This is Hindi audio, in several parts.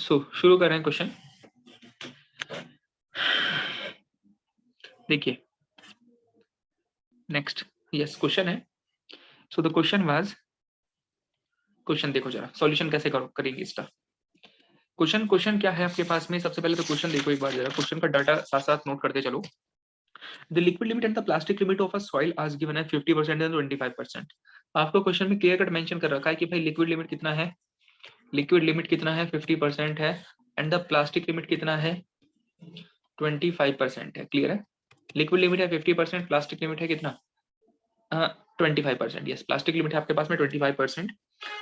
शुरू कर रहे हैं क्वेश्चन। देखिए नेक्स्ट यस क्वेश्चन है। So the question was, question देखो जरा सॉल्यूशन कैसे करेंगे इसका। क्वेश्चन क्या है आपके पास में। सबसे पहले तो क्वेश्चन देखो एक बार जरा, क्वेश्चन का डाटा साथ साथ नोट करते चलो। The liquid limit and the plastic limit of a soil आज गिवन है 50% एंड 25%। आपको क्वेश्चन में क्लियर कट मेंशन कर रखा है कि भाई लिक्विड लिमिट कितना है, लिक्विड लिमिट कितना है 50% है, एंड द प्लास्टिक लिमिट कितना है 25% है। क्लियर है, लिक्विड लिमिट है 50%, प्लास्टिक लिमिट है कितना 25%। यस, प्लास्टिक लिमिट है आपके पास में 25%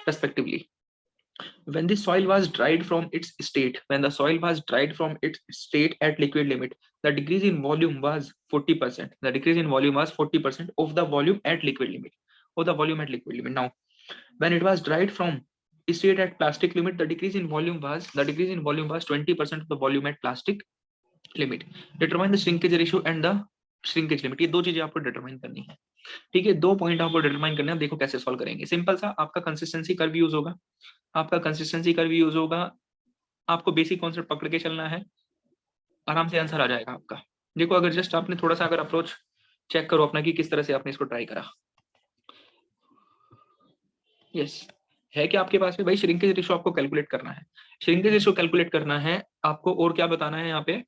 respectively. When the soil was dried from its state, when the soil was dried from its state at liquid limit, the decrease in volume was 40%. The decrease in volume was 40% of the volume at liquid limit. Of the volume at liquid limit. Now, when it was dried from state at plastic limit, the decrease in volume was 20% of the volume at plastic limit. Determine the shrinkage ratio and the shrinkage limit. ये दो चीजें आपको डिटरमाइन करनी है। ठीक है, दो पॉइंट आपको डिटरमाइन करना है। देखो कैसे सॉल्व करेंगे। सिंपल सा आपका कंसिस्टेंसी कर्व यूज होगा, आपका कंसिस्टेंसी कर्व यूज होगा। आपको बेसिक कॉन्सेप्ट पकड़ के चलना है, आराम से आंसर आ जाएगा आपका। देखो अगर जस्ट आपने थोड़ा सा अगर अप्रोच चेक करो अपना कि किस तरह से आपने इसको ट्राई करा। यस है कि आपके पास में भाई श्रिंकेज रेशियो आपको कैलकुलेट करना है। श्रिंकेज रेशियो कैलकुलेट करना है आपको, और क्या बताना है यहाँ पे,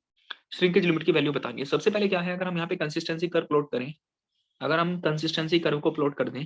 श्रिंकेज लिमिट की वैल्यू बतानी है। सबसे पहले क्या है, अगर हम यहाँ पे कंसिस्टेंसी कर्व प्लॉट करें, अगर हम कंसिस्टेंसी कर्व को प्लॉट कर दें,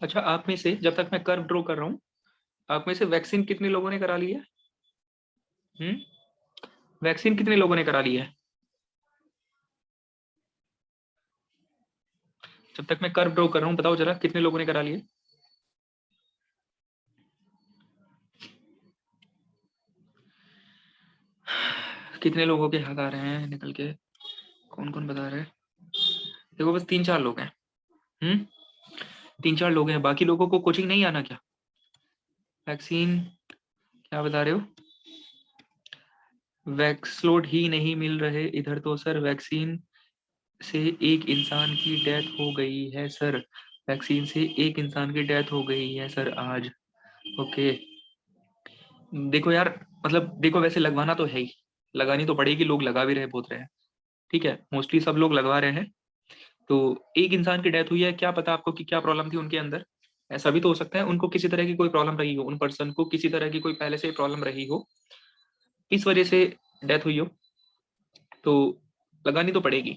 अच्छा आप में से जब तक मैं कर्व ड्रॉ कर रहा हूँ, आप में से वैक्सीन कितने लोगों ने करा ली है? वैक्सीन कितने लोगों ने करा ली है? जब तक मैं कर्व ड्रॉ कर रहा हूँ बताओ जरा कितने लोगों ने करा लिए? कितने लोगों के हाथ आ रहे हैं निकल के, कौन कौन बता रहे हैं? देखो बस 3-4 लोग हैं। 3-4 लोग हैं, बाकी लोगों को कोचिंग नहीं आना क्या? वैक्सीन क्या बता रहे हो? वैक्सलोड ही नहीं मिल रहे इधर तो सर, वैक्सीन से एक इंसान की डेथ हो गई है सर, वैक्सीन से एक इंसान की डेथ हो गई है सर आज। ओके देखो यार, मतलब देखो वैसे लगवाना तो है ही, लगानी तो पड़ेगी, लोग लगा भी रहे बहुत रहे हैं। ठीक है, मोस्टली सब लोग लगवा रहे हैं। तो एक इंसान की डेथ हुई है, क्या पता आपको कि क्या प्रॉब्लम थी उनके अंदर। ऐसा भी तो हो सकता है उनको किसी तरह की कोई प्रॉब्लम रही हो, उन पर्सन को किसी तरह की कोई पहले से प्रॉब्लम रही हो, इस वजह से डेथ हुई हो, तो लगानी तो पड़ेगी।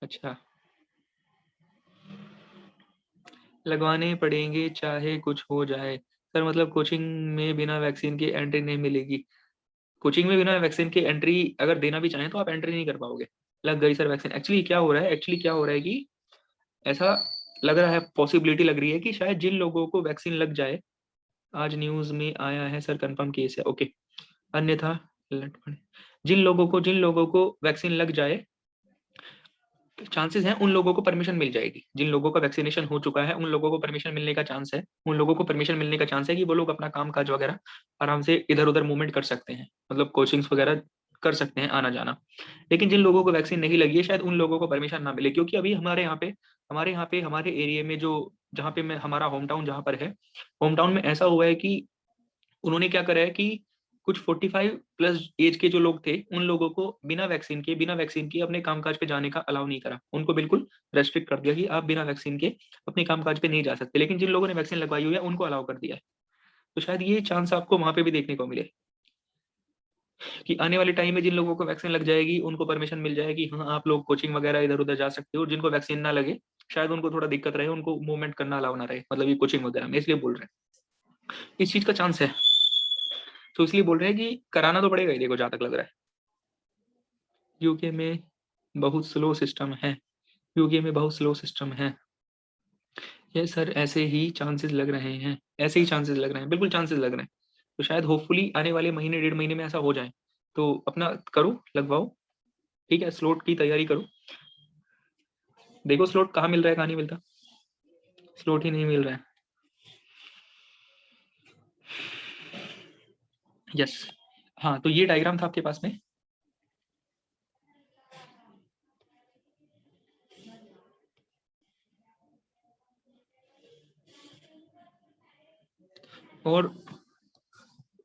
अच्छा लगवाने पड़ेंगे चाहे कुछ हो जाए सर, मतलब कोचिंग में बिना वैक्सीन के एंट्री नहीं मिलेगी। कोचिंग में बिना वैक्सीन के एंट्री अगर देना भी चाहें तो आप एंट्री नहीं कर पाओगे। लग गई सर वैक्सीन। एक्चुअली क्या हो रहा है, कि ऐसा लग रहा है, पॉसिबिलिटी लग रही है कि शायद जिन लोगों को वैक्सीन लग जाए, आज न्यूज में आया है सर, कंफर्म केस है। ओके, अन्यथा जिन लोगों को वैक्सीन लग जाए, चांसेस हैं उन लोगों को परमिशन मिल जाएगी। जिन लोगों का वैक्सीनेशन हो चुका है उन लोगों को परमिशन मिलने का चांस है, उन लोगों को परमिशन मिलने का चांस है कि वो लोग अपना काम काज वगैरह आराम से इधर उधर मूवमेंट कर सकते हैं, मतलब कोचिंग्स वगैरह कर सकते हैं, आना जाना। लेकिन जिन लोगों को वैक्सीन नहीं लगी है शायद उन लोगों को परमिशन ना मिले, क्योंकि अभी हमारे एरिया में जो, जहाँ पे मैं, हमारा होम टाउन जहाँ पर है, होम टाउन में ऐसा हुआ है कि उन्होंने क्या करा है कि कुछ 45 प्लस एज के जो लोग थे उन लोगों को बिना वैक्सीन के अपने कामकाज पे जाने का अलाउ नहीं करा। उनको बिल्कुल रेस्ट्रिक्ट कर दिया कि आप बिना वैक्सीन के अपने कामकाज पे नहीं जा सकते। लेकिन जिन लोगों ने वैक्सीन लगवाई हुई है उनको अलाउ कर दिया है। तो शायद ये चांस आपको वहां पे भी देखने को मिले कि आने वाले टाइम में जिन लोगों को वैक्सीन लग जाएगी उनको परमिशन मिल जाएगी, हाँ आप लोग कोचिंग वगैरह इधर उधर जा सकते हो। जिनको वैक्सीन ना लगे शायद उनको थोड़ा दिक्कत रहे, उनको मूवमेंट करना अलाउ ना रहे, मतलब ये कोचिंग वगैरह में, इसलिए बोल रहे हैं इस चीज का चांस है। तो इसलिए बोल रहे हैं कि कराना तो पड़ेगा ही। देखो जहां तक लग रहा है यूके में बहुत स्लो सिस्टम है, यूके में बहुत स्लो सिस्टम है। ये सर ऐसे ही चांसेस लग रहे हैं, ऐसे ही चांसेस लग रहे हैं, बिल्कुल चांसेस लग रहे हैं। तो शायद होपफुली आने वाले महीने 1.5 महीने में ऐसा हो जाए। तो अपना करो, लगवाओ। ठीक है, स्लॉट की तैयारी करो। देखो स्लॉट कहाँ मिल रहा है, कहाँ नहीं मिलता, स्लॉट ही नहीं मिल रहा है। यस, हाँ तो ये डायग्राम था आपके पास में। और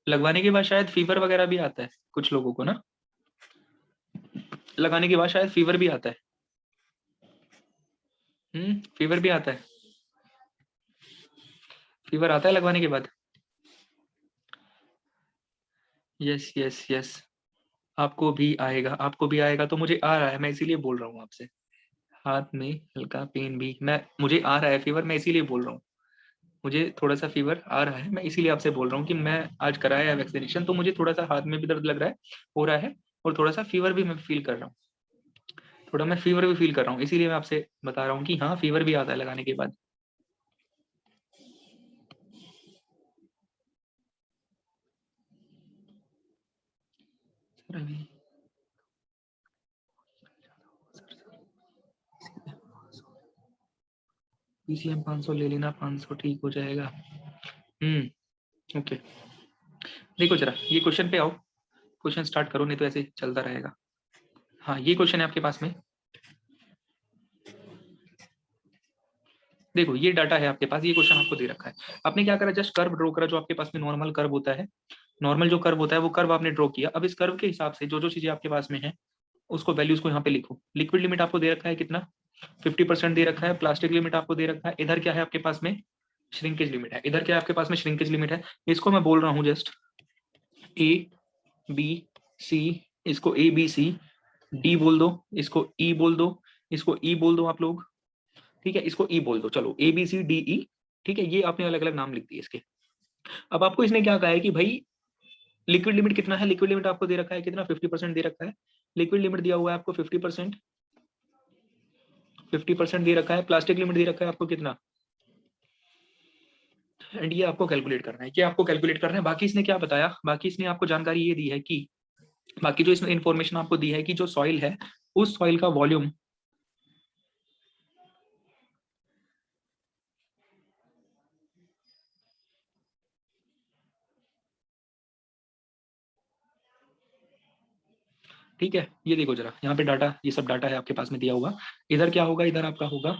लगवाने के बाद शायद फीवर वगैरह भी आता है कुछ लोगों को ना, लगाने के बाद शायद फीवर भी आता है। फीवर भी आता है, फीवर आता है लगवाने के बाद। यस यस यस, आपको भी आएगा, आपको भी आएगा, तो मुझे आ रहा है, मैं इसीलिए बोल रहा हूँ आपसे। हाथ में हल्का पेन भी, मैं मुझे आ रहा है फीवर, मैं इसीलिए बोल रहा हूँ। मुझे थोड़ा सा फीवर आ रहा है, मैं इसीलिए आपसे बोल रहा हूँ कि मैं आज कराया है वैक्सीनेशन, तो मुझे थोड़ा सा हाथ में भी दर्द लग रहा है, हो रहा है, और थोड़ा सा फीवर भी मैं फील कर रहा हूँ, थोड़ा मैं फीवर भी फील कर रहा हूँ, इसीलिए मैं आपसे बता रहा हूँ कि हाँ फीवर भी आता है लगाने के बाद। पीसीएम 500 ले लेना, 500 ठीक हो जाएगा। ओके, देखो जरा ये क्वेश्चन पे आओ, क्वेश्चन स्टार्ट करो, नहीं तो ऐसे चलता रहेगा। हाँ ये क्वेश्चन है आपके पास में, देखो ये डाटा है आपके पास, ये क्वेश्चन आपको दे रखा है, आपने क्या करा, जस्ट कर्व ड्रॉ करा, जो आपके पास में नॉर्मल कर्व होता है, नॉर्मल जो कर्व होता है वो कर्व आपने ड्रॉ किया। अब इस कर्व के हिसाब से जो जो चीजें आपके पास में है उसको वैल्यूज को यहाँ पे लिखो। लिक्विड लिमिट आपको दे रखा है कितना, 50% दे रखा है। प्लास्टिक लिमिट आपको दे रखा है, इधर क्या है आपके पास में, श्रिंकेज लिमिट है, इधर क्या है आपके पास में, श्रिंकेज लिमिट है। इसको मैं बोल रहा हूँ जस्ट ए बी सी, इसको ए बी सी, डी बोल दो, इसको ई बोल दो, इसको ई बोल दो आप लोग, ठीक है, इसको ई बोल दो, चलो A B C D E, ठीक है, ये आपने अलग अलग नाम लिख दिए इसके। अब आपको इसने क्या कहा है कि भाई लिक्विड लिमिट कितना है, लिक्विड लिमिट आपको दे रखा है कितना, 50% दे रखा है, लिक्विड लिमिट दिया हुआ है आपको 50%, 50% दे रखा है। प्लास्टिक लिमिट दे रखा है आपको कितना, एंड ये आपको कैलकुलेट करना है, ये आपको कैलकुलेट करना है। बाकी इसने क्या बताया, बाकी इसने आपको जानकारी ये दी है कि, बाकी जो इसमें इंफॉर्मेशन आपको दी है कि जो सॉइल है उस सॉइल का वॉल्यूम, ठीक है, ये देखो जरा यहाँ पे डाटा, ये सब डाटा है आपके पास में दिया हुआ। इधर क्या होगा, इधर आपका होगा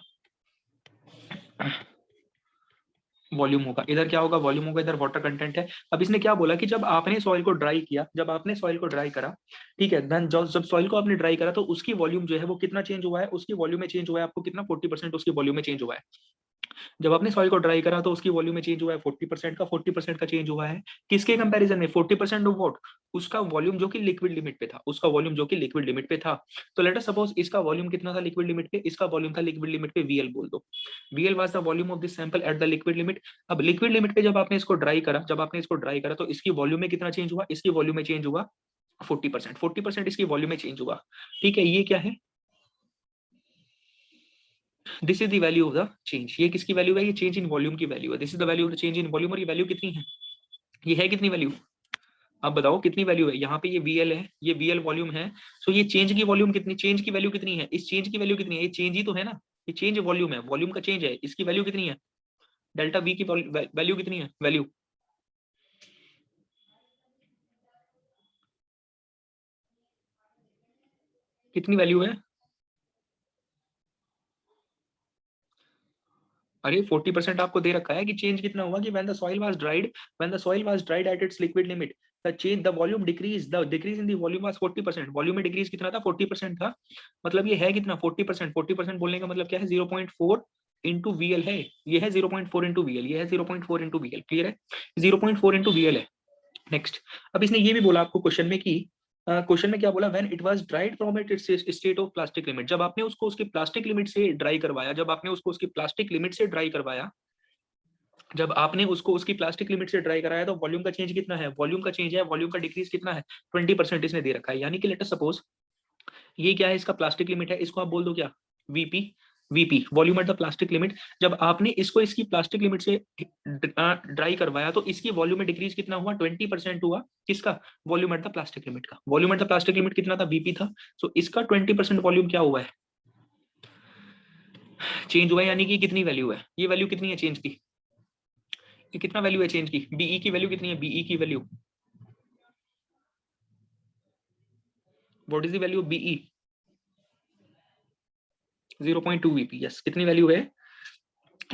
वॉल्यूम होगा, इधर क्या होगा, वॉल्यूम होगा, इधर वाटर कंटेंट है। अब इसने क्या बोला कि जब आपने सॉइल को ड्राई किया, जब आपने सॉइल को ड्राई करा, ठीक है, देन जब सॉइल को आपने ड्राई करा तो उसकी वॉल्यूम जो है वो कितना चेंज हुआ है, उसकी वॉल्यूम में चेंज हुआ है आपको कितना, 40% उसकी वॉल्यूम में चेंज हुआ है। जब आपने सॉइल को ड्राई करा तो उसकी वॉल्यूम में चेंज हुआ है 40% का, 40% का चेंज हुआ है किसके कंपैरिजन में, 40% ऑफ व्हाट, उसका वॉल्यूम जो कि लिक्विड लिमिट पे था, उसका वॉल्यूम जो कि लिक्विड लिमिट पे था। तो लेट अस सपोज इसका वॉल्यूम कितना था लिक्विड लिमिट पे, इसका वॉल्यूम था लिक्विड लिमिट पे VL बोल दो, VL was the volume of this sample at the liquid limit. अब लिक्विड लिमिट पे जब आपने इसको ड्राई करा, जब आपने इसको ड्राई करा तो इसकी वॉल्यूम में कितना चेंज हुआ, इसकी वॉल्यूम में चेंज हुआ 40%, 40% इसकी वॉल्यूम में चेंज हुआ, ठीक है। ये क्या है, this is the value of the change, ये किसकी वैल्यू है, ये चेंज इन वॉल्यूम की वैल्यू है, this is the value of the change in volume. और ये वैल्यू कितनी है, ये है कितनी वैल्यू, आप बताओ कितनी वैल्यू है, यहाँ पे ये VL है, ये VL वॉल्यूम है, सो ये चेंज की वॉल्यूम कितनी, चेंज की वैल्यू कितनी है, इस चेंज की वैल्यू कितनी है, ये चेंज ही तो है ना, ये चेंज वॉल्यूम है, वॉल्यूम का चेंज है, इसकी वैल्यू कितनी है, डेल्टा V की वैल्यू कितनी है, वैल्यू कितनी वैल्यू है, अरे 40% आपको दे रखा है कि चेंज कितना हुआ कि when the soil was dried, when the soil was dried at its liquid limit, the change, the volume decrease, the decrease in the volume was 40%, volume में डिक्रीज कितना था, 40% था। मतलब ये है कितना, 40%, 40% बोलने का मतलब क्या है, 0.4 इंटू VL है, ये है 0.4 इंटू VL, ये है 0.4 इंटू VL, क्लियर है, 0.4 इंटू VL है। नेक्स्ट, अब इसने ये भी बोला आपको क्वेश्चन में कि, क्वेश्चन में क्या बोला, when it was dried from its state of plastic limit, जब आपने उसको उसकी प्लास्टिक लिमिट से ड्राई करवाया, जब आपने उसको उसकी प्लास्टिक लिमिट से ड्राई करवाया, जब आपने उसको उसकी प्लास्टिक लिमिट से ड्राई कराया तो वॉल्यूम का चेंज कितना है, वॉल्यूम का चेंज है, वॉल्यूम का डिक्रीज कितना है, 20% इसने दे रखा है। यानी कि लेट अस सपोज ये क्या है, इसका प्लास्टिक लिमिट है, इसको आप बोल दो क्या, VP, VP volume at the plastic limit. जब आपने इसको इसकी प्लास्टिक लिमिट से ड्राई करवाया तो इसकी वॉल्यूम में डिक्रीज कितना हुआ, 20% हुआ, किसका, volume at the plastic limit का। Volume at the plastic limit कितना था, VP था, सो इसका 20% वॉल्यूम क्या हुआ है, चेंज हुआ है यानी कि कितनी वैल्यू है, ये वैल्यू कितनी है चेंज की, ये कितना वैल्यू है चेंज की, बीई की वैल्यू कितनी है, बीई की value, what is the value of BE, 0.2 VP. Yes, कितनी वैल्यू है,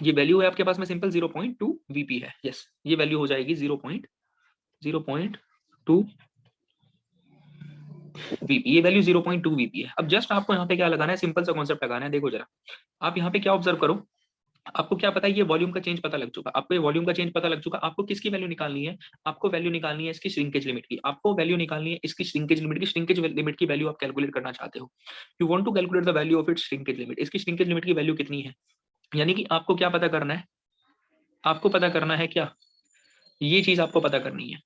ये वैल्यू है आपके पास में सिंपल 0.2 वीपी है। यस, ये वैल्यू हो जाएगी 0.2 वीपी, ये वैल्यू 0.2 वीपी है। अब जस्ट आपको यहाँ पे क्या लगाना है, सिंपल सा कॉन्सेप्ट लगाना है। देखो जरा, आप यहाँ पे क्या ऑब्जर्व करो, आपको क्या पता है, ये वॉल्यूम का चेंज पता लग चुका, आपको ये वॉल्यूम का चेंज पता लग चुका। आपको किसकी वैल्यू निकालनी है, आपको वैल्यू निकालनी है इसकी श्रिंकेज लिमिट की, आपको वैल्यू निकालनी है इसकी श्रिंकेज लिमिट की। श्रिंकेज लिमिट की वैल्यू आप कैलकुलेट करना चाहते हो, you want to calculate the value of its shrinkage limit, इसकी श्रिंकेज लिमिट की वैल्यू कितनी है। यानी कि आपको क्या पता करना है, आपको पता करना है क्या, ये चीज आपको पता करनी है,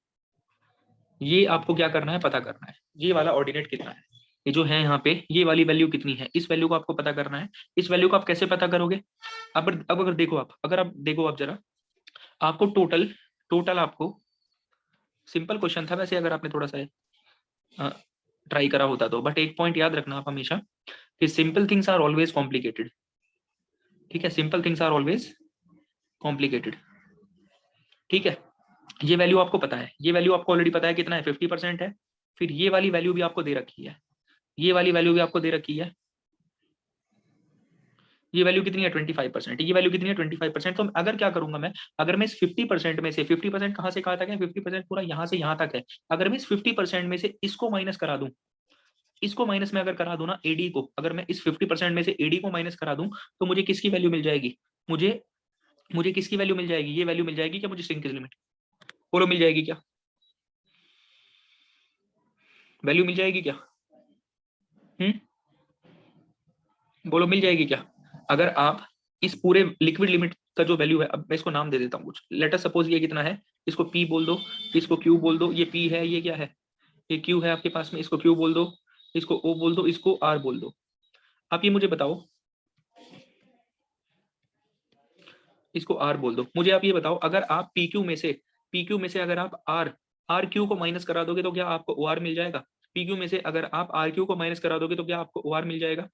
ये आपको क्या करना है, पता करना है ये वाला ऑर्डिनेट कितना है, ये जो है यहाँ पे ये वाली वैल्यू कितनी है, इस वैल्यू को आपको पता करना है। इस वैल्यू को आप कैसे पता करोगे, अब अगर देखो आप, अगर आप देखो आप जरा, आपको टोटल टोटल आपको, सिंपल क्वेश्चन था वैसे, अगर आपने थोड़ा सा ट्राई करा होता तो, बट एक पॉइंट याद रखना आप हमेशा कि simple things are always complicated. ठीक है, simple things are always complicated. ठीक है, ये वैल्यू आपको पता है, ये वैल्यू आपको ऑलरेडी पता है कितना है, 50% है। फिर ये वाली वैल्यू भी आपको दे रखी है, ये वाली वैल्यू भी आपको दे रखी है, ये वैल्यू कितनी है 25%, ये वैल्यू कितनी है 25%। तो अगर क्या करूंगा मैं, अगर मैं इस 50% में से, 50% कहां से कहां तक है, 50% पूरा यहां से यहां तक है, अगर मैं इस 50% में से इसको माइनस करा दूं, इसको माइनस में अगर करा दूं ना एडी को, अगर मैं इस 50% में से एडी को माइनस करा दूं, तो मुझे किसकी वैल्यू मिल जाएगी, मुझे मुझे किसकी वैल्यू मिल जाएगी, ये वैल्यू मिल जाएगी क्या मुझे श्रिंकेज लिमिट, बोलो मिल जाएगी क्या, वैल्यू मिल जाएगी क्या, बोलो मिल जाएगी क्या। अगर आप इस पूरे लिक्विड लिमिट का जो वैल्यू है, अब मैं इसको नाम दे देता हूँ कुछ, लेट अस सपोज ये कितना है, इसको पी बोल दो, इसको क्यू बोल दो, ये पी है, ये क्या है, ये क्यू है आपके पास में, इसको क्यू बोल दो, इसको ओ बोल दो, इसको आर बोल दो। आप ये मुझे बताओ, इसको आर बोल दो, मुझे आप ये बताओ, अगर आप पी क्यू में से अगर आप आर क्यू को माइनस करा दोगे तो क्या आपको ओ आर मिल जाएगा, पी क्यू में से अगर आप आर क्यू को माइनस करा दोगे तो क्या आपको ओ आर मिल जाएगा।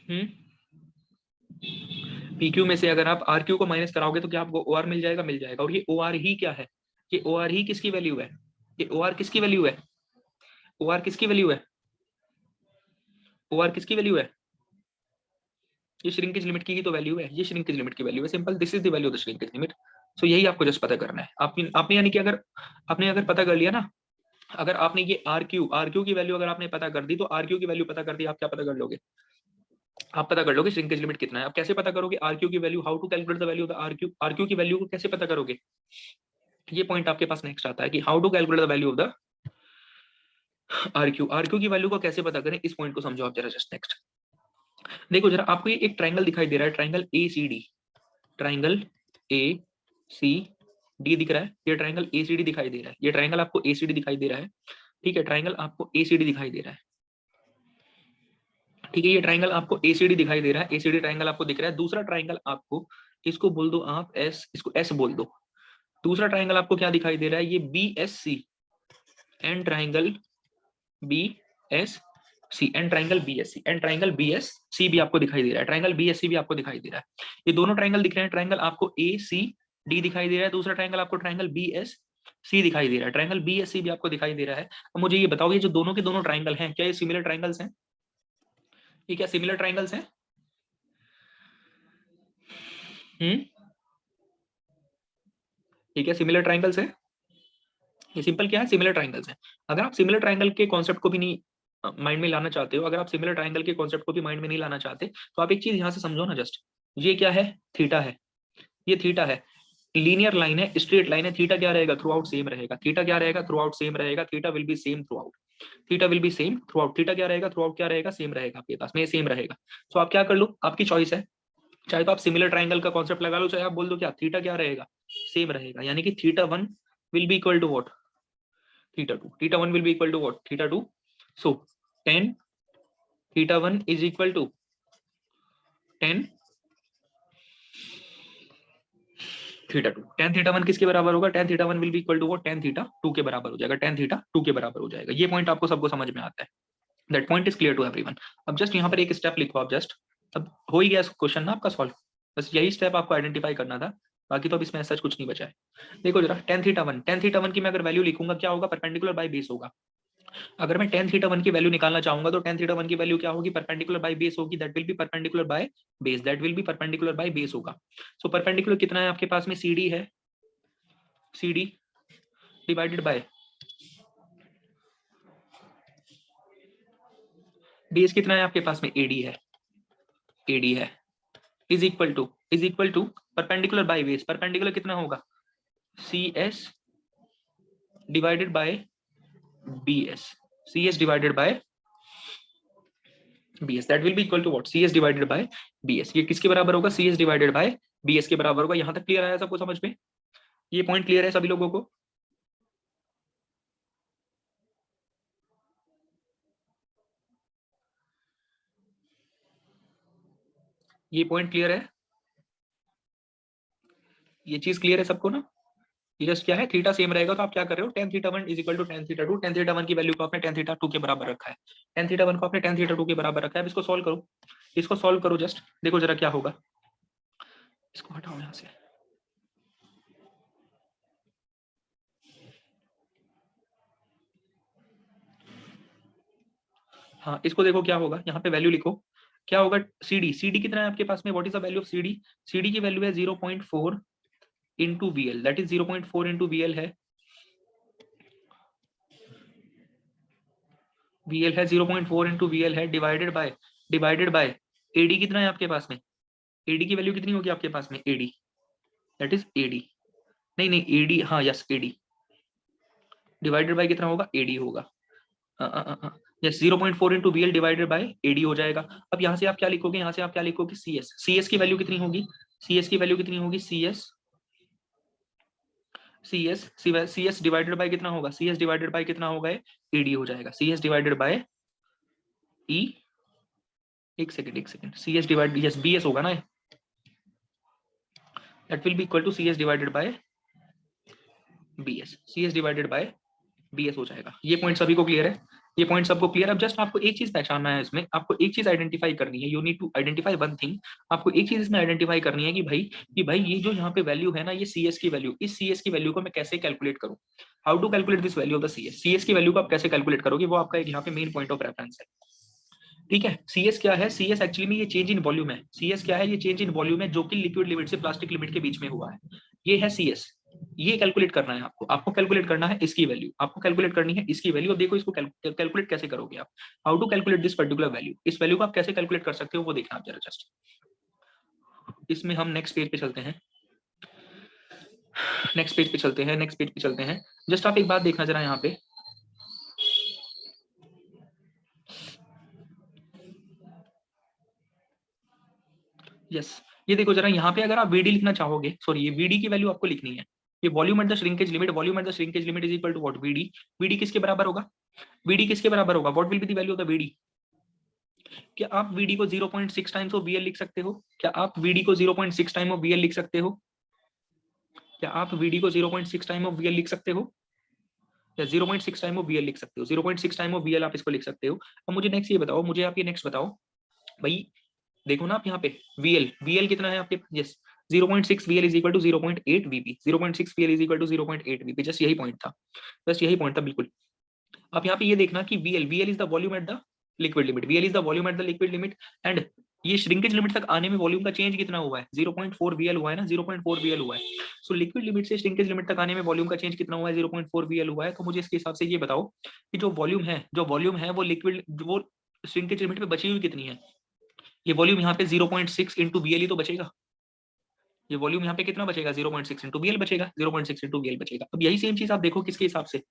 हम्म, पी क्यू में से अगर आप आर क्यू को माइनस कराओगे तो क्या आपको ओ आर मिल जाएगा, मिल जाएगा। और ये ओ आर ही क्या है, ये ओ आर ही किसकी वैल्यू है, ये ओ आर किसकी वैल्यू है, ओ आर किसकी वैल्यू है, ओ आर किसकी वैल्यू है, ये श्रिंकेज लिमिट की ही तो वैल्यू है, ये श्रिंकेज लिमिट की वैल्यू है, simple, this is the value of the shrinkage limit. So यही आपको जस्ट पता करना है। आपने यानी कि अगर आपने अगर पता कर लिया ना, अगर आपने ये आर क्यू की वैल्यू अगर आपने पता कर दी, तो आर क्यू की वैल्यू पता कर दी, आप क्या पता कर लोगे, आप पता कर लोगे श्रिंकेज लिमिट कितना है। आप कैसे पता करोगे आर क्यू की value, how to calculate the value of the R Q की वैल्यू को कैसे पता करोगे, ये पॉइंट आपके पास नेक्स्ट आता है कि how to calculate the value of the R Q की वैल्यू को कैसे पता करें, इस पॉइंट को समझो आप जरा जस्ट नेक्स्ट। देखो जरा, आपको ये एक ट्राइंगल दिखाई दे रहा है, triangle A C D, triangle A C D दिख रहा है, ये ट्राइंगल ए सी डी दिखाई दे रहा है, ये ट्राइंगल आपको ए सी डी दिखाई दे रहा है। ठीक है, ट्राइंगल आपको ए सी डी दिखाई दे रहा है। ठीक है, ये ट्राइंगल आपको ए सी डी दिखाई दे रहा है, ए सी डी ट्राइंगल आपको दिख रहा है। दूसरा ट्राइंगल आपको, इसको बोल दो आप एस, इसको एस बोल दो। दूसरा ट्राइंगल आपको क्या दिखाई दे रहा है, ये B S C, and triangle B S C, and triangle B S C, and triangle B S C भी आपको दिखाई दे रहा है, ट्राइंगल बी एस सी भी आपको दिखाई दे रहा है। ये दोनों ट्राइंगल दिख रहे हैं, ट्राइंगल आपको ए सी डी दिखाई दे रहा है, दूसरा ट्राइंगल आपको ट्राइंगल बी एस सी दिखाई दे रहा है, ट्राइंगल बी एस सी भी आपको दिखाई दे रहा है। अब मुझे ये बताओ, ये जो दोनों के दोनों ट्राइंगल हैं, क्या ये सिमिलर ट्राइंगल्स हैं, ये क्या सिमिलर ट्राइंगल्स हैं, ये क्या सिमिलर ट्राइंगल्स है, ये सिंपल क्या है, सिमिलर ट्राइंगल्स हैं। अगर आप सिमिलर ट्राइंगल के कॉन्सेप्ट को भी नहीं माइंड में लाना चाहते हो, अगर आप सिमिलर ट्राइंगल के कॉन्सेप्ट को भी माइंड में नहीं लाना चाहते, तो आप एक चीज यहां से समझो ना जस्ट, ये क्या है, थीटा है, ये थीटा है, लीनियर लाइन है, स्ट्रेट लाइन है, थीटा क्या रहेगा, थ्रू आउट सेम रहेगा, थीटा क्या रहेगा, थ्रू आउट सेम रहेगा, theta will be same through out, theta will be same through out, theta क्या रहेगा, थ्रू आउट क्या रहेगा, सेम रहेगा, आपके पास में सेम रहेगा। तो आप क्या कर लो, आपकी चॉइस है, चाहे तो आप सिमिलर ट्राइंगल का कॉन्सेप्ट लगा लो, चाहे आप बोल दो क्या, थीटा क्या रहेगा, सेम रहेगा, यानी कि theta one will be equal to what, theta 2, theta 1 will be equal to what, theta 2, so tan theta 1 is equal to tan theta 2, tan theta 1 किसके बराबर होगा, tan theta 1 will be equal to what, tan theta 2 के बराबर हो जाएगा, tan theta 2 के बराबर हो जाएगा। ये पॉइंट आपको सबको समझ में आता है, that point is clear to everyone. अब जस्ट यहाँ पर एक स्टेप लिखो आप, जस्ट अब हो ही गया क्वेश्चन ना आपका सॉल्व, बस यही स्टेप आपको आइडेंटिफाई करना था, बाकी तो अब इसमें सच कुछ नहीं बचा है। देखो जरा tan थीटा वन की मैं अगर वैल्यू लिखूंगा क्या होगा, परपेंडिकुलर बाय बेस होगा। अगर मैं tan थीटा वन की वैल्यू निकालना चाहूंगा तो tan थीटा वन की वैल्यू क्या होगी, परपेंडिकुलर बाय बेस होगी, that will be perpendicular by base, that will be perpendicular by base होगा। सो परपेंडिकुलर कितना है आपके पास में, CD है, CD डिवाइडेड बाय बेस कितना है आपके पास में, AD है, AD है, is equal to perpendicular by base, perpendicular कितना होगा, CS divided by BS, CS divided by BS, that will be equal to what, CS divided by BS। ये किसके बराबर होगा, CS डिवाइडेड बाय BS के बराबर होगा। यहां तक क्लियर आया सबको समझ में, ये पॉइंट क्लियर है सभी लोगों को, ये पॉइंट क्लियर है, ये चीज क्लियर है सबको ना। ये जस्ट क्या है, थीटा सेम रहेगा तो आप क्या कर रहे हो, tan theta one is equal to tan theta two, tan theta one की वैल्यू को आपने tan थीटा टू के बराबर रखा है, tan थीटा वन को आपने tan थीटा टू के बराबर रखा है। अब इसको सॉल्व करो, इसको सॉल्व करो, जस्ट देखो जरा क्या होगा, इसको हटाओ यहां से, हाँ इसको देखो क्या होगा, यहाँ पे वैल्यू लिखो क्या होगा, CD कितना है आपके पास में, what is the value of CD की वैल्यू है 0.4 into VL, that is 0.4 into VL है, VL है 0.4 इंटू VL है, डिवाइडेड बाय AD कितना है आपके पास में, AD की वैल्यू कितनी होगी आपके पास में, AD दैट इज AD, नहीं AD, हाँ यस AD डिवाइडेड बाय कितना होगा, AD होगा, yes 0.4 into VL divided bye AD हो जाएगा। अब यहाँ से आप क्या लिखोगे, यहाँ से आप क्या लिखोगे, CS की वैल्यू कितनी होगी, CS की वैल्यू कितनी होगी, CS डिवाइडेड बाय कितना होगा, CS डिवाइडेड बाय कितना होगा, AD हो जाएगा, CS डिवाइडेड बाय E, एक second, CS divide yes BS होगा ना, that will be equal to CS divided by BS, CS divided by BS हो जाएगा। ये पॉइंट सभी को क्लियर है, ये पॉइंट सबको क्लियर है। अब जस्ट आपको एक चीज पहचानना है इसमें, आपको एक चीज आइडेंटिफाई करनी है, you need to identify one thing, आपको एक चीज इसमें आइडेंटिफाई करनी है कि भाई ये जो यहाँ पे वैल्यू है ना, ये CS की वैल्यू, इस CS की वैल्यू को मैं कैसे कैलकुलेट करूँ, how to calculate this value of the CS की वैल्यू को आप कैसे कैलकुलेट करोगे, वो आपका एक यहाँ पे मेन पॉइंट ऑफ रेफरेंस है। ठीक है, CS क्या है, CS एक्चुअली में ये चेंज इन वॉल्यूम है, CS क्या है, ये चेंज इन वॉल्यूम है जो कि लिक्विड लिमिट से प्लास्टिक लिमिट के बीच में हुआ है, ये है CS। ये कैलकुलेट करना है आपको कैलकुलेट करना है इसकी वैल्यू, आपको कैलकुलेट करनी है इसकी वैल्यू। अब देखो इसको कैलकुलेट कैसे करोगे आप, how to calculate this particular value, इस वैल्यू को आप कैसे कैलकुलेट कर सकते हो वो देखना आप जरा जस्ट। इसमें हम नेक्स्ट पेज पे चलते हैं, नेक्स्ट पेज पे चलते हैं। जस्ट आप एक बात देखना जरा यहाँ पे, यस ये देखो जरा यहाँ पे, अगर आप VD लिखना चाहोगे, सॉरी ये VD की वैल्यू आपको लिखनी है, ये volume at the shrinkage limit, volume at the shrinkage limit is equal to what, VD किसके बराबर होगा, VD किसके बराबर होगा, what will be the value of the VD। क्या आप VD को 0.6 टाइम्स ऑफ VL लिख सकते हो, क्या आप VD को 0.6 टाइम ऑफ VL लिख सकते हो, क्या आप VD को 0.6 टाइम ऑफ VL लिख सकते हो, या 0.6 टाइम ऑफ VL लिख सकते हो, 0.6 टाइम ऑफ VL आप इसको लिख सकते हो। अब मुझे नेक्स्ट ये बताओ, मुझे आप ये नेक्स्ट बताओ भाई, देखो ना आप यहाँ पे VL कितना है आपके, yes 0.6 VL is equal to 0.8 VP, 0.6 VL is equal to 0.8 VP, just यही पॉइंट था, बस यही पॉइंट था बिल्कुल। आप यहाँ पे ये देखना कि VL is the volume at the liquid limit, VL is the volume at the liquid limit, and ये श्रिंकेज लिमिट तक आने में वॉल्यूम का चेंज कितना हुआ है, 0.4 VL हुआ है ना, 0.4 VL हुआ है। सो लिक्विड लिमिट से श्रिंकेज लिमिट तक आने में वॉल्यूम का चेंज कितना हुआ है, 0.4 VL हुआ है। तो मुझे इसके हिसाब से ये बताओ कि जो वॉल्यूम है वो लिक्विड, वो श्रिंकेज लिमिट पे बची हुई कितनी है, ये वॉल्यूम यहाँ पे 0.6 इंटू VL ही तो बचेगा, ये वॉल्यूम यहाँ पे कितना बचेगा, 0.6 इंटू VL बचेगा, 0.6 इंटू VL बचेगा। अब यही सेम चीज आप देखो किसके हिसाब से,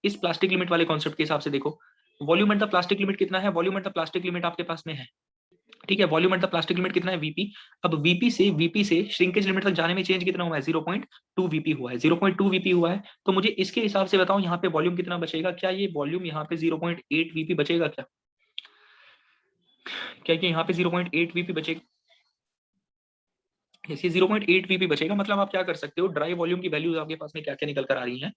इस प्लास्टिक लिमिट वाले कॉन्सेप्ट के हिसाब से देखो, volume at the plastic limit कितना है, volume at the plastic limit आपके पास में है, ठीक है, volume at the plastic limit कितना है, VP। अब VP से श्रिंकेज लिमिट तक जाने में चेंज कितना हुआ है, 0.2 VP हुआ है, 0.2 VP हुआ है। तो मुझे इसके हिसाब से बताओ यहाँ पे वॉल्यूम कितना बचेगा, क्या ये वॉल्यूम यहाँ पे 0.8 VP बचेगा, क्या यहाँ पे 0.8 VP बचेगा, ये 0.8 VP बचेगा। मतलब आप क्या कर सकते हो, ड्राई वॉल्यूम की वैल्यूज आपके पास में क्या क्या निकल कर आ रही हैं,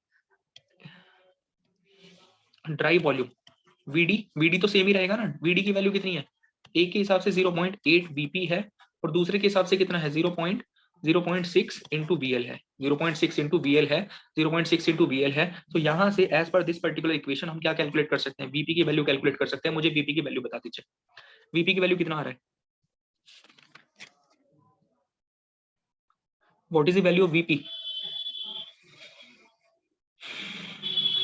ड्राई वॉल्यूम वीडी तो सेम ही रहेगा ना, वीडी की वैल्यू कितनी है, एक के हिसाब से 0.8 वीपी है और दूसरे के हिसाब से कितना है 0.6 इंटू वीएल है, 0.6 इंटू वीएल है, 0.6 इंटू वीएल है। तो यहाँ से as per this particular equation हम क्या कैलकुलेट कर सकते हैं, वीपी की वैल्यू कैलकुलेट कर सकते हैं। मुझे वीपी की वैल्यू बता दीजिए, वीपी की वैल्यू कितना आ रहा है, what is the value of VP,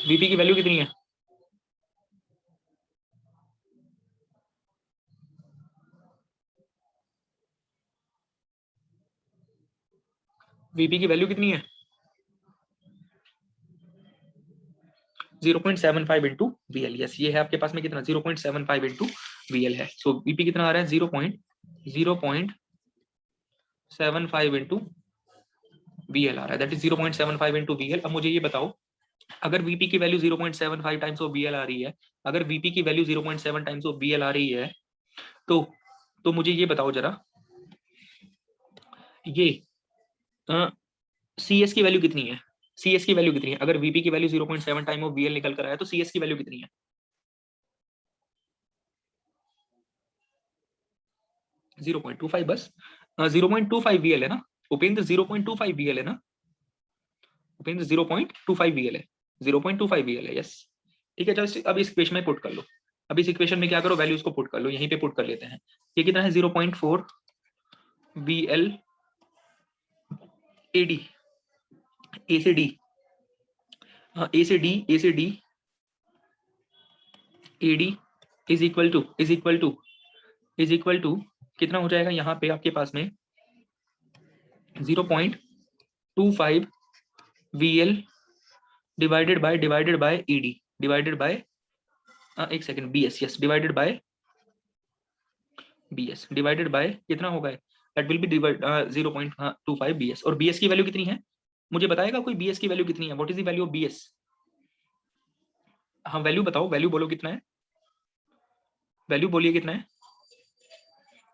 VP की वैल्यू कितनी है, वीपी की वैल्यू कितनी है 0.75 इंटू वीएल। यस, ये है आपके पास में कितना 0.75 इंटू वीएल है। सो वीपी कितना आ रहा है 0.75 इंटू वीएल आ रहा है, दैट इज 0.75 इंटू वीएल। अब मुझे ये बताओ, अगर वीपी की वैल्यू 0.75 टाइम्स ऑफ वीएल आ रही है, अगर वीपी की वैल्यू 0.7 टाइम्स ऑफ वीएल आ रही है, तो मुझे ये बताओ जरा, ये सी एस की वैल्यू कितनी है, सी एस की वैल्यू कितनी है, अगर वीपी की वैल्यू 0.7 टाइम ऑफ वीएल निकल कर आया तो सी एस की वैल्यू कितनी है 0.25 बस, 0.25 वीएल है ना उपेंद्र, 0.25 वीएल है ना उपेंद्र, 0.25 वीएल है, 0.25 वीएल है। यस, ठीक है। चलो अब इस इक्वेशन में पुट कर लो, अब इस इक्वेशन में क्या करो, वैल्यूज को पुट कर लो, यहीं पे पुट कर लेते हैं। ये कितना है 0.4 वीएल एडी, ए से डी, ए से डी, ए से D AD is equal to कितना हो जाएगा यहाँ पे आपके पास में 0.25 VL divided by ED divided by एक second BS, yes, divided by BS divided by कितना होगा, that will be divide 0.25 BS। और BS की वैल्यू कितनी है, मुझे बताएगा कोई BS की वैल्यू कितनी है, what is the value of BS, हाँ वैल्यू बताओ, वैल्यू बोलो कितना है, वैल्यू बोलिए कितना है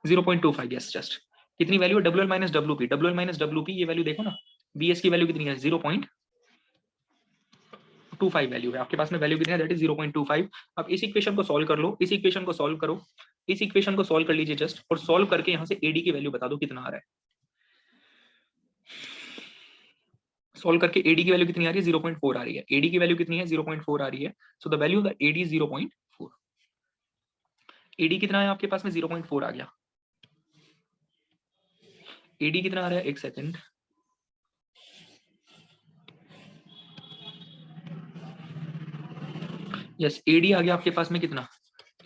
0.25, यस, जस्ट कितनी वैल्यू है WL minus WP, WL minus WP ये वैल्यू देखो ना, BS की वैल्यू कितनी है 0.25 वैल्यू है आपके पास में, वैल्यू कितनी है दैट इज 0.25। अब इस इक्वेशन को सॉल्व कर लो, इस इक्वेशन को सॉल्व करो, इस इक्वेशन को सॉल्व कर लीजिए जस्ट, और सॉल्व करके यहाँ से एडी की वैल्यू बता दो कितना आ रहा है, सॉल्व करके एडी की वैल्यू कितनी आ रही है 0.4 आ रही है, एडी की वैल्यू कितनी है 0.4 आ रही है। So the value of the AD is 0.4, AD कितना है आपके पास में 0.4 आ गया, एडी कितना आ रहा है एक सेकंड, यस एडी आ गया आपके पास में कितना,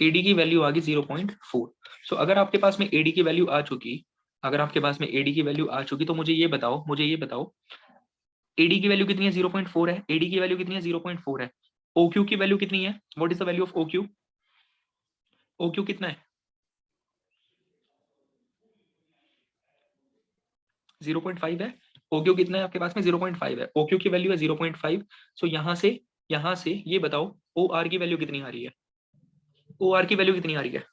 एडी की वैल्यू आ गई 0.4। सो अगर आपके पास में एडी की वैल्यू आ चुकी, अगर आपके पास में एडी की वैल्यू आ चुकी तो मुझे ये बताओ एडी की वैल्यू कितनी है 0.4 है, एडी की वैल्यू कितनी है 0.4 है, ओक्यू की वैल्यू कितनी है, what is the value of OQ, OQ कितना है 0.5 है, ओक्यू कितना है आपके पास में 0.5 है, ओक्यू की वैल्यू है 0.5। सो यहाँ से ये बताओ ओ आर की वैल्यू कितनी आ रही है, ओ आर की वैल्यू कितनी आ रही है,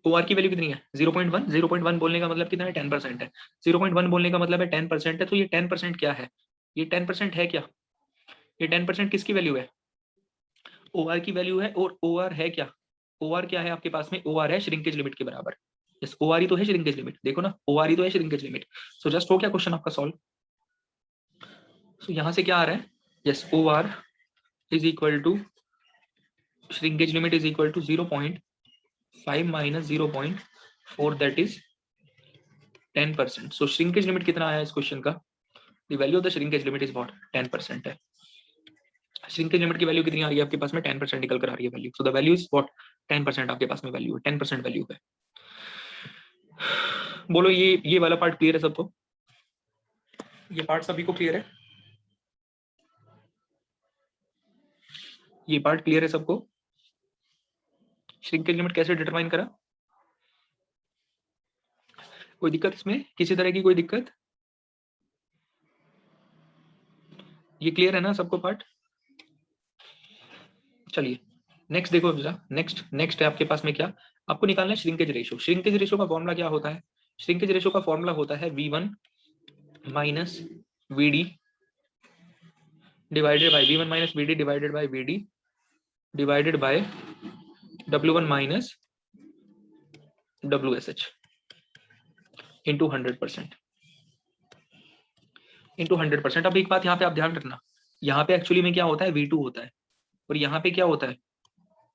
ओ आर की वैल्यू कितनी है 0.1, 0.1 बोलने का मतलब कितना है 10% है, 0.1 बोलने का मतलब है 10% है। तो ये 10% क्या है, ये 10% है क्या, ये 10% किसकी वैल्यू है, ओ आर की वैल्यू है। और ओ आर है क्या, ओ आर क्या है आपके पास में, ओ आर है श्रिंकेज लिमिट के बराबर, यस ओ आर ही तो है श्रिंकेज लिमिट, देखो ना ओ आर ही तो है श्रिंकेज लिमिट। सो जस्ट हो क्या क्वेश्चन आपका सॉल्व। सो यहाँ से क्या आ रहा है, yes O R is equal to shrinkage limit is equal to 0.5 minus 0.4 that is 10%। So shrinkage limit कितना आया इस क्वेश्चन का, the value of the shrinkage limit is what 10% है, श्रिंकेज लिमिट की वैल्यू कितनी आ रही है आपके पास में 10% निकल कर आ रही है value. So the value is what 10% आपके पास में वैल्यू है, 10% वैल्यू है। बोलो ये वाला पार्ट क्लियर है सबको, ये पार्ट सभी को क्लियर है, ये पार्ट क्लियर है सबको, श्रिंकेज लिमिट कैसे डिटरमाइन करा, कोई दिक्कत इसमें, किसी तरह की कोई दिक्कत, ये क्लियर है ना सबको पार्ट। चलिए नेक्स्ट देखो जरा, नेक्स्ट है आपके पास में क्या, आपको निकालना है श्रिंकेज रेशियो। श्रिंकेज रेशियो का फॉर्मूला क्या होता है, श्रिंकेज रेशियो का फॉर्मूला होता है V1 minus VD divided by V1 minus VD divided by VD divided by W1 minus WSH into 100% into 100%। अब एक बात यहाँ पे आप ध्यान रखना, यहाँ पे एक्चुअली में क्या होता है, V2 होता है और यहाँ पे क्या होता है,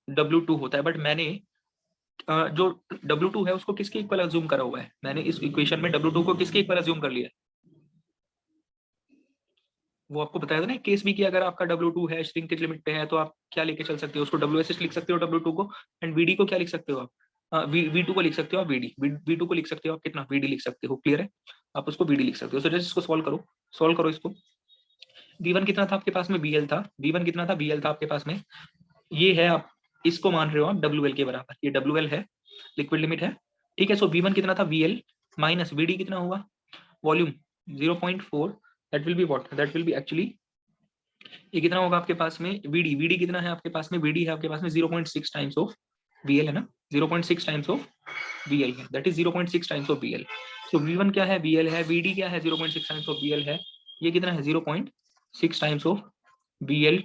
W2 होता है। बट मैंने जो W2 है उसको किसके इक्वल अज्यूम करा हुआ है, मैंने इस इक्वेशन में W2 को किसके इक्वल अज्यूम कर लिया है, वो आपको बताया था ना केस भी कि अगर आपका W2 है श्रिंकेज लिमिट पे है तो आप क्या लेके चल सकते हो, उसको WSH लिख सकते हो W2 को, एंड VD को क्या लिख सकते हो आप, V2 को लिख सकते हो आप VD, V2 को लिख सकते हो आप कितना, VD लिख सकते हो। क्लियर है, आप उसको VD लिख सकते हो। सो जस्ट इसको सॉल्व करो इसको। V1 कितना था आपके पास में, BL था, V1 कितना था, BL था आपके पास में, ये है आप इसको मान रहे हो आप WL के बराबर, ये WL है, लिक्विड लिमिट है, ठीक है। सो V1 कितना था, VL माइनस VD कितना हुआ, volume 0.4, that will be what, that will B actually, ये कितना होगा आपके पास में, VD कितना है आपके पास में, VD है आपके पास में 0.6 टाइम्स ऑफ VL है ना, 0.6 टाइम्स ऑफ VL है, that is 0.6 times of VL। So V1 क्या है, VL है, VD क्या है, 0.6 टाइम्स ऑफ VL है, ये कितना है 0.6 times of VL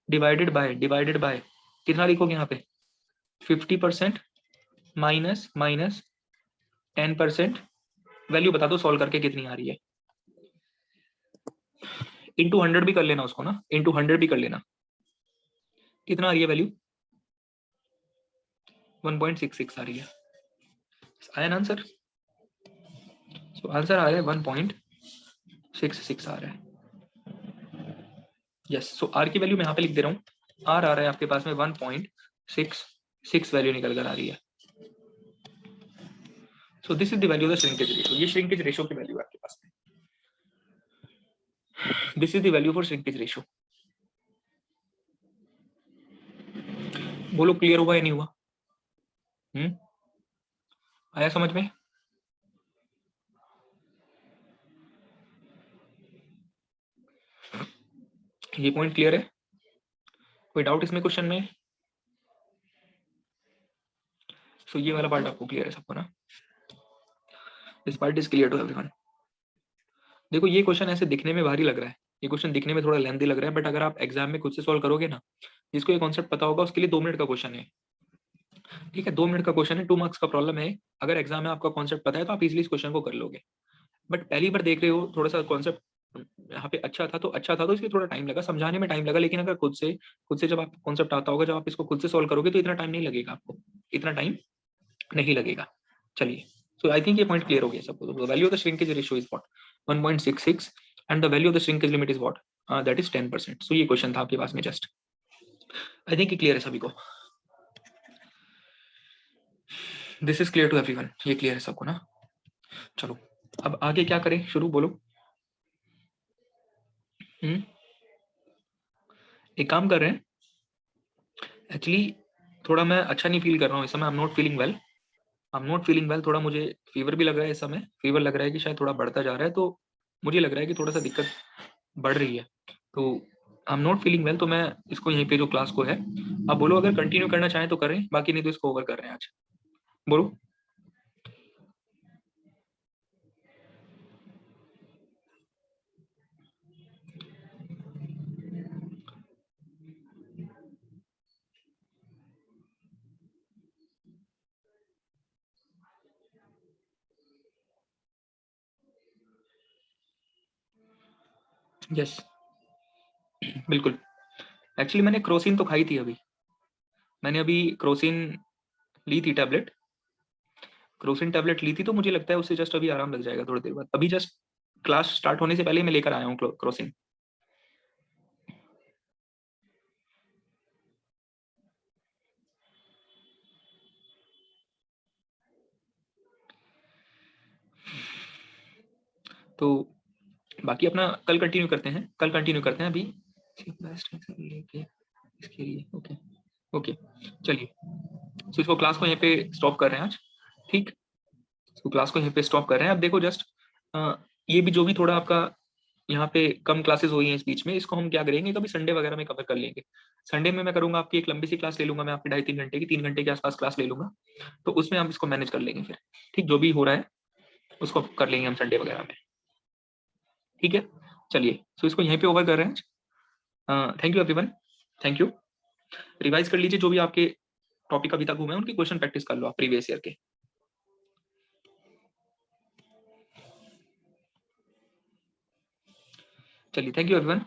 divided by कितना लिखोगे यहाँ पे 50% माइनस 10%, वैल्यू बता दो सॉल्व करके कितनी आ रही है, इंटू 100 भी कर लेना उसको ना, इंटू 100 भी कर लेना, कितना आ रही है वैल्यू 1.66 आ रही है, आया ना आंसर। सो आंसर आ रहा है 1.66 आ रहा है, यस। सो आर की वैल्यू मैं यहाँ पे लिख दे रहा हूँ, आर आ रहा है आपके पास में 1.66 वैल्यू निकल कर आ रही है। So this is the value of the shrinkage ratio, ये श्रिंकेज रेशियो की वैल्यू है आपके पास में, this is the value for shrinkage ratio. बोलो क्लियर हुआ या नहीं हुआ, आया समझ में। ये पॉइंट क्लियर है, कोई डाउट इसमें क्वेश्चन में। सो ये वाला पार्ट आपको क्लियर है सबको ना, this part is clear to everyone. देखो ये क्वेश्चन ऐसे दिखने में भारी लग रहा है, ये क्वेश्चन दिखने में थोड़ा लेंथी लग रहा है, बट अगर आप एग्जाम में खुद से सॉल्व करोगे ना, जिसको ये कॉन्सेप्ट पता होगा उसके लिए 2 मिनट का क्वेश्चन है, ठीक है, 2 मिनट का क्वेश्चन है, 2 मार्क्स का प्रॉब्लम है। अगर एग्जाम में आपका कॉन्सेप्ट पता है तो आप इजिली इस क्वेश्चन को कर लोगे, बट पहली बार देख रहे हो, थोड़ा सा कॉन्सेप्ट यहाँ पे अच्छा था तो इसलिए थोड़ा टाइम लगा, समझाने में टाइम लगा, लेकिन अगर खुद से जब आप कॉन्सेप्ट आता होगा, जब आप इसको खुद से सॉल्व करोगे तो इतना टाइम नहीं लगेगा, आपको इतना टाइम नहीं लगेगा। चलिए, सो आई थिंक ये पॉइंट क्लियर हो गया सबको। The value of the shrinkage ratio is what 1.66 and the value of the shrinkage limit is what, that is 10%। So ये क्वेश्चन था आपके पास में, जस्ट आई थिंक ये क्लियर है सभी को, this is clear to everyone, ये क्लियर है सबको ना। चलो अब आगे क्या करें, शुरू बोलो। एक काम कर रहे हैं, एक्चुअली थोड़ा मैं अच्छा नहीं फील कर रहा हूँ इस समय, I am not feeling well, थोड़ा मुझे फीवर भी लग रहा है इस समय, फीवर लग रहा है कि शायद थोड़ा बढ़ता जा रहा है, तो मुझे लग रहा है कि थोड़ा सा दिक्कत बढ़ रही है, तो I am not feeling well, तो मैं इसको यहीं पे जो क्लास को है, आप बोलो अगर कंटिन्यू करना चाहें तो करें, बाकी नहीं तो इसको ओवर कर रहे हैं आज, बोलो। यस बिल्कुल, एक्चुअली मैंने क्रोसिन तो खाई थी अभी, मैंने अभी क्रोसिन ली थी टैबलेट, क्रोसिन टैबलेट ली थी, तो मुझे लगता है उससे जस्ट अभी आराम लग जाएगा थोड़ी देर बाद, अभी जस्ट क्लास स्टार्ट होने से पहले मैं लेकर आया हूँ क्रोसिन। तो बाकी अपना कल कंटिन्यू करते हैं, अभी लेके इसके लिए, ओके ओके, चलिए। तो इसको क्लास को यहीं पे स्टॉप कर रहे हैं आज, ठीक, तो क्लास को यहीं पे स्टॉप कर रहे हैं। अब देखो जस्ट ये भी जो भी थोड़ा आपका यहाँ पे कम क्लासेस हुई हैं इस बीच में, इसको हम क्या करेंगे, कभी संडे वगैरह में कवर कर लेंगे। संडे में मैं करूंगा आपकी एक लंबी सी क्लास ले लूंगा, मैं आपकी 2.5-3 घंटे की, 3 घंटे के आसपास क्लास ले लूंगा, तो उसमें हम इसको मैनेज कर लेंगे फिर, ठीक, जो भी हो रहा है उसको कर लेंगे हम संडे वगैरह में, ठीक है। चलिए, सो इसको यहीं पे ओवर कर रहे हैं, thank you everyone, thank you. Revise कर लीजिए जो भी आपके टॉपिक अभी तक हुए हैं, उनकी क्वेश्चन प्रैक्टिस कर लो आप प्रीवियस ईयर के। चलिए, थैंक यू एवरीवन।